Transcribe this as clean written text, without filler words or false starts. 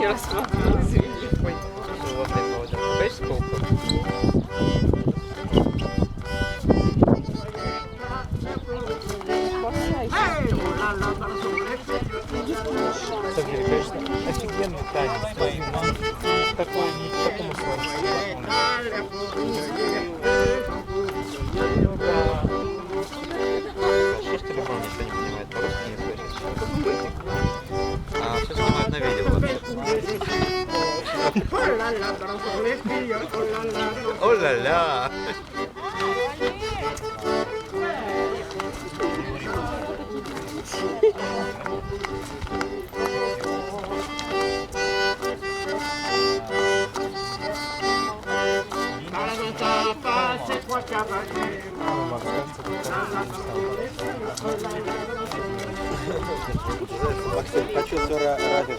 не рассматривала, извини. Ой, животный поводок. Видишь сколько? София, конечно, офигенный танец. Такой, не к такому слову. Ну да. Что ж телефон никто не понимает, по-русски не слышит. А все снимают на видео вообще. О-ля-ля! Максим, хочу все ради